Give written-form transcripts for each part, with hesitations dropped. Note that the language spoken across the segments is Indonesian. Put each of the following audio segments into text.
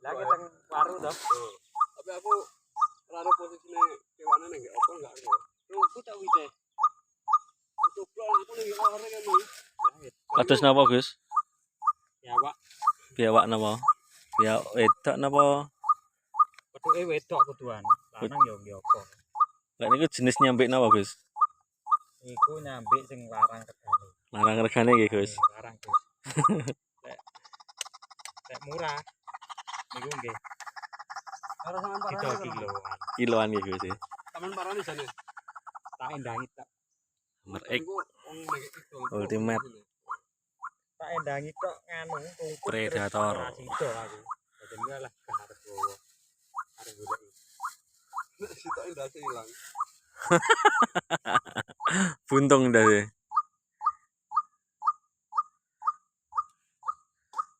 Lagi teng waru toh. Tapi aku ora posisine kewane ning apa enggak aku. Aku tak wite. Coba aku ning ore kene. Kados napa, Gus? Ya, Pak. Biawak napa? Biawak wedok napa? Petuke wedok kuduan. Lanang yo apa. Lek niku jenis nyambik napa, Gus? Iku nyambik sing larang regane. Larang regane nggih, Gus. Larang, Gus. Lek murah niku nggih. Karo sampean Kita parani. kiloan. Kiloan nggih, Gus. Sampean parani jane. Tak endangi tak. Nomor X Iku wong nek itu. Ultimate Tak endangi tok nganu tungku Predator. Sido aku. Jadi lah harus bawa. Harus golek. Nek sitok ndase ilang. Buntung dah sih.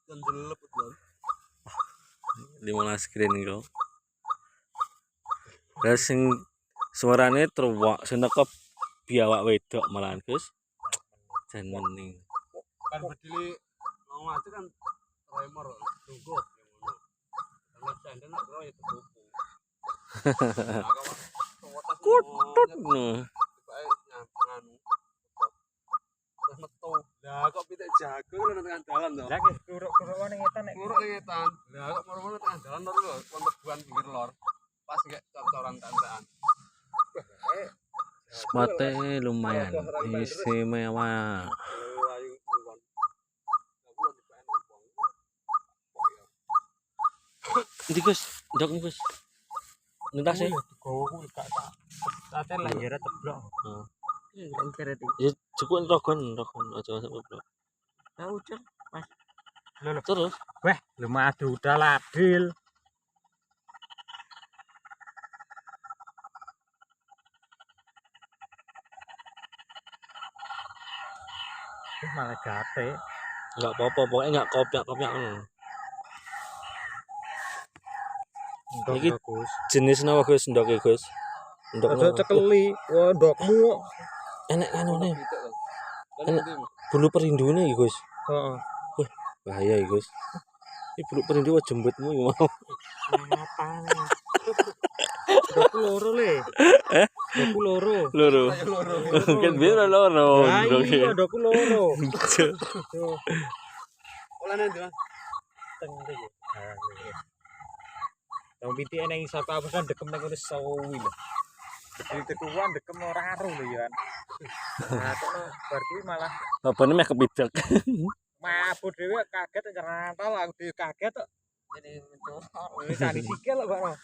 Dan jelep lho. 15 green kok. Lah sing suarane truwak sing teko biawak wedok malahan, Gus. Jan mening. Kan bedile mau mati kan tremor tunggu ngono. Kalau sanden nek ora ya tuku. Kutut no. Bae nganu. Terus metu. Lah kok pitik jago lho nang tengah dalan to. Lah nggih kuruk-kuruk ning ngetan nek Nguruk ning etan. Lah kok moro-moro tengah dalan to lho, kon tebuan pinggir lor. Pas gek cor-coran tantekan. Mate lumayan istimewa. Ayu nuwun. Aku lho dipaen wong. Ndi Gus? Ndok Gus. Nentas e. digowo ku gak tak. Taten lah jare teblok. Oh. Iya, keret iki. Ya cukup rogon aja masuk goblok. Tahu cel. Mas. Terus Weh, lu madu udah labil. Malah gate. enggak apa-apa, pokoknya enggak kopiak-kopiak ngono. Iki Bagus. jenis napa Gus ndoke Gus? Ndok Aja cekeli. Wah, ndokmu. enek anune. Pitik to. Enek bulu perindune iki Gus. Heeh. Bahaya iki Gus. Iki bulu perindu jembutmu iki mau. Apane? Ndokku loro le. Ndokku loro. Loro. Kan biar loro. Lah iya, ndokku loro. Tuh, Olane ndi, Mas? teng iki. Tong pitik nang isap apa kan dekem nang ngono sawi lho. Jadi tekuan dekem ora aru lho ya kan. Nah, kono bar kuwi malah Babane meh kepidak. mabuk dhewe kaget nyerantol aku dhewe kaget kok. Jadi mencosor. Wis cari sikil kok Bang.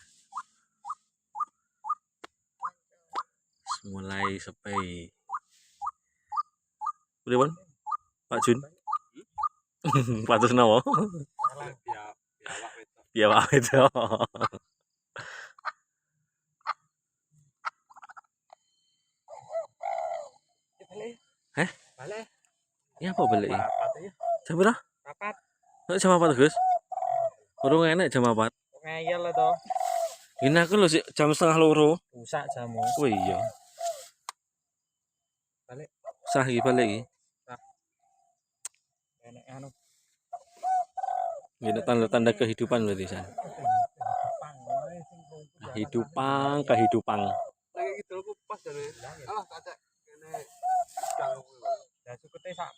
Mulai sepi. Pripun? Pak Jun. Patus napa? Salah Biawak wedok. Ya Pak itu. balik. Heh? Balik. Ya apa balik? Rapat ya. Jam berapa? Rapat. Jam apa Gus? Urung enek jam apa? Ngeyel to. Ini aku lho sih jam 1:30. Rusak jamu. Oh iya. Balik. Sah iki balik iki. Enek anu. Ini tanda-tanda kehidupan berarti San. Kehidupan. Nek iki dulku pas jane. Alah tak cek kene sedang kuwi. Lah sukete sak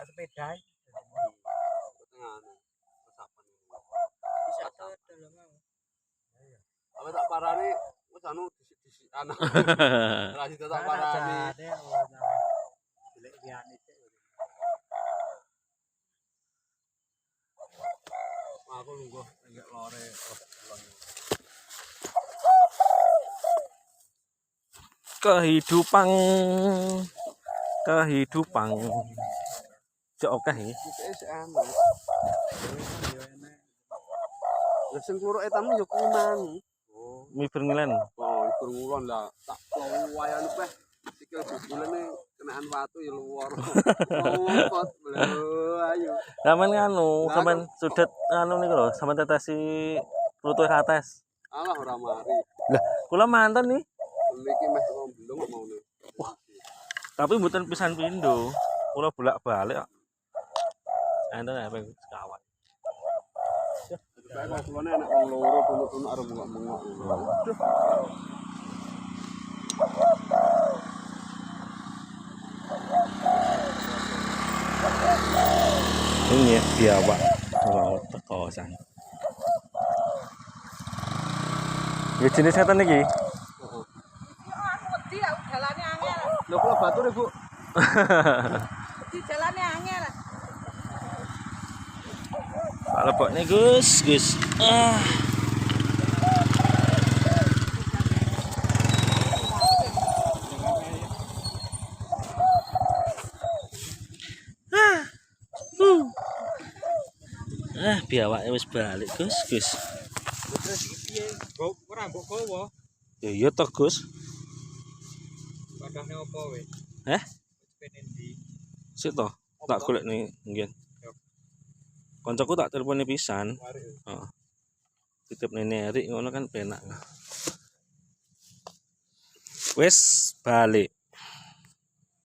sepeda. Tengah resapan. Bisa to dalam mau. Apa tak parani wis anu disik-disik anak. Ora sida tak parani. Golek liyane sik. Aku lungguh enggak lore. Kehidupan. Cek oke iki. Pitike sik anu. Lah sing kluruk etanmu yo kuman. Oh, Mi Bermilan. oh iku ngulon lah. Tak wayane peh sikil bubulane kenaan watu ya luwar. Ngopot lho ayo. Sampeyan nganu, sampeyan sudet anu niku lho, sampeyan tetesi pluto kates. Alah ora mari. Lah, kula manten nih, Niki meh belum maune. tapi mboten pisan pindho. Kula bolak-balik kok. Enten apa sekawan. Kayak kok kulone enak wong loro tunu-tunu arep bengok-bengok. Aduh. Ini ya biawak wow teko san. Ya jenis ngeten iki. Aku wedi lah dalane angel. Lho kula batur Bu. Di dalane angel. Pak lebokne Gus, Gus. Ah. Biawake wis balik, Gus, Gus. Terus iki piye? Kok ora mbok kowe? Ya iya to, Gus. Padahne opo we? Heh? Pengen di Sik to, tak golekne ngen. Koncoku tak telepone pisan. warik. Heeh. Titip Nene Erik ngono kan penak. Wis balik.